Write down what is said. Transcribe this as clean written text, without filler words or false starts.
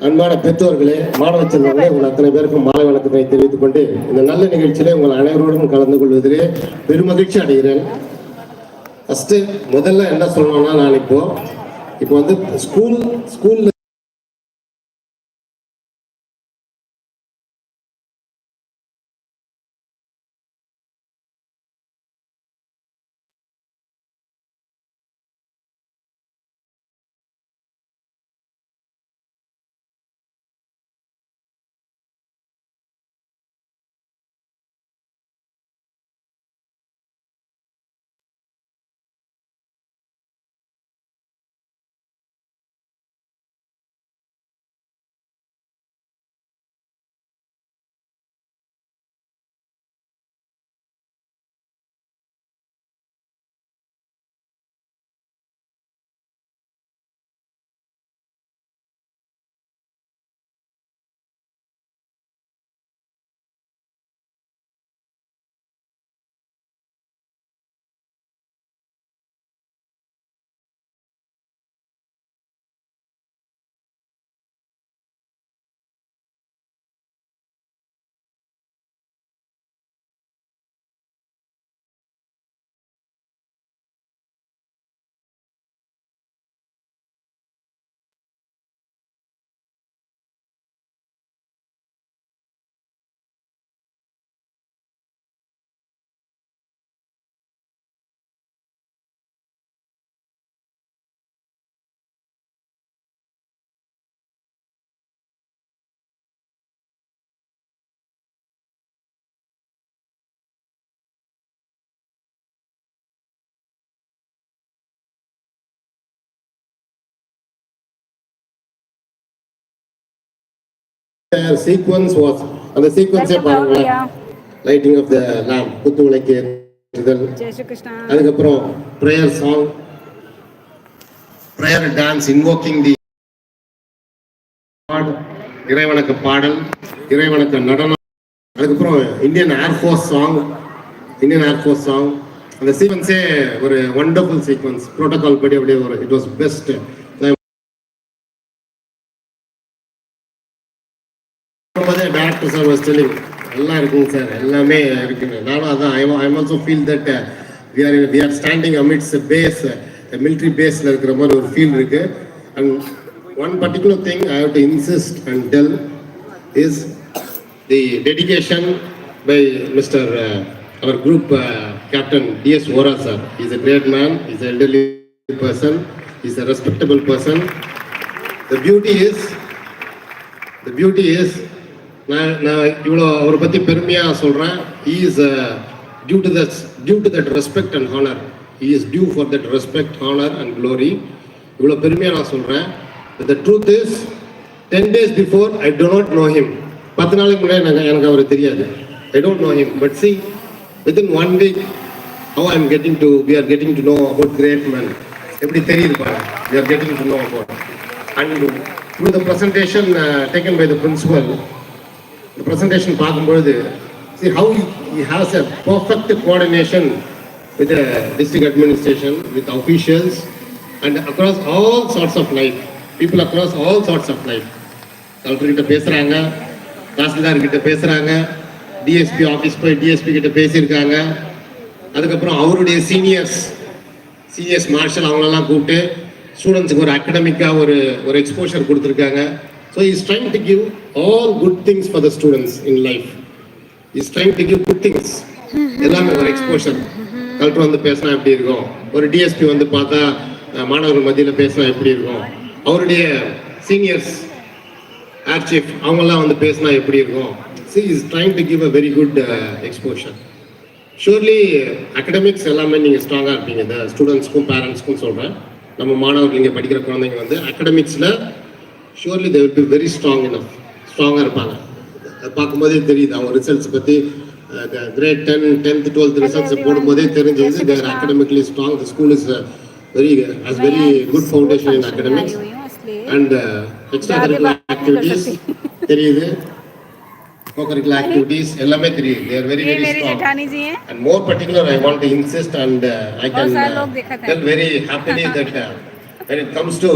அன்பான பெற்றோர்களே, மாணவ செல்வங்களே, உங்கள் அத்தனை பேருக்கும் மாலை வணக்கத்தை தெரிவித்துக் கொண்டு இந்த நல்ல நிகழ்ச்சியிலே உங்கள் அனைவரோடும் கலந்து கொள்வதிலே பெருமகிழ்ச்சி அடைகிறேன். ஃபர்ஸ்ட் முதல்ல என்ன சொல்லணும்னா, நான் இப்போ வந்து ஸ்கூல்ல sequence was அந்த சீக்வன்ஸே பாருங்க. லைட்டிங் ஆஃப் த lamp, குத்து விளக்கு ஏற்றுதல், அதுக்கப்புறம் prayer song, prayer dance, invoking the God, இறைவனுக்கு பாடல், இறைவனுக்கு நடனம், அதுக்கப்புறம் இந்தியன் ஏர்ஃபோர்ஸ் சாங். அந்த சீக்வன்ஸே ஒரு வண்டர்ஃபுல் சீக்வன்ஸ். ப்ரோட்டோகால் படி அப்படியே ஒரு it was best. Director sir was telling எல்லாம் இருக்குங்க சார், எல்லாமே இருக்குங்க. நானும் அதான் I also feel that we are standing amidst a base, a military baseல இருக்கிற மாதிரி ஒரு ஃபீல் இருக்கு. And one particular thing I have to insist and tell is the dedication by Mr. Our group captain DS Vora sir. He is a great man, he is an elderly person, he is a respectable person. The beauty is நான் இவ்வளோ அவரை பற்றி பெருமையாக சொல்கிறேன். He is due to that respect and honor. He is due for that respect, honor and glory. இவ்வளோ பெருமையாக நான் சொல்கிறேன். But the truth is 10 days before I do not know him. 10 நாளைக்கு முன்னாடி எனக்கு அவர் தெரியாது. I don't know him. But see, within 1 week how we are getting to know about great men. எப்படி தெரியுது பாருங்க. We are getting to know about. And through the presentation taken by the principal, the presentation பார்க்கும்பொழுது see how he has a perfect coordination with the district administration, with officials and across all sorts of life, people across all sorts of life. Collector கிட்ட பேசுறாங்க, தாசில்தார் கிட்ட பேசுறாங்க, DSP office போய் DSP கிட்ட பேசியிருக்காங்க. அதுக்கப்புறம் அவருடைய சீனியர்ஸ் மார்ஷல் அவங்களெல்லாம் கூப்பிட்டு ஸ்டூடெண்ட்ஸுக்கு ஒரு அகடமிக்காக ஒரு எக்ஸ்போஷர் கொடுத்துருக்காங்க. So he is trying to give all good things for the students in life. He is trying to give good things. எல்லாமே ஒரு எக்ஸ்போஷர். கலெக்டர் வந்து பேசினா எப்படி இருக்கும், ஒரு டிஎஸ்பி வந்து பார்த்தா மாணவர்கள் மத்தியில் பேசினா எப்படி இருக்கும், அவருடைய சீனியர்ஸ் ஏர் சீஃப் அவங்கெல்லாம் வந்து பேசினா எப்படி இருக்கும். See, he is trying to give a very good exposure. Surely academics எல்லாமே நீங்கள் ஸ்ட்ராங்காக இருப்பீங்க. இந்த ஸ்டூடெண்ட்ஸ்க்கும் பேரண்ட்ஸ்க்கும் சொல்கிறேன். நம்ம மாணவர்கள் இங்கே படிக்கிற குழந்தைங்க வந்து அகடமிக்ஸில் surely they will be very ஸ்ட்ராங்காக இருப்பாங்க. பார்க்கும்போதே தெரியுது அவங்க ரிசல்ட்ஸ் பற்றி. கிரேட் 10, 10th, 12th ரிசல்ட்ஸ் போடும்போதே தெரிஞ்சது they are academically strong. The school is has very good foundation in academics and extracurricular activities தெரியுது, co-curricular activities எல்லாமே தெரியுது. They are very strong. And more particular I want to insist and I can tell very happily that when it comes to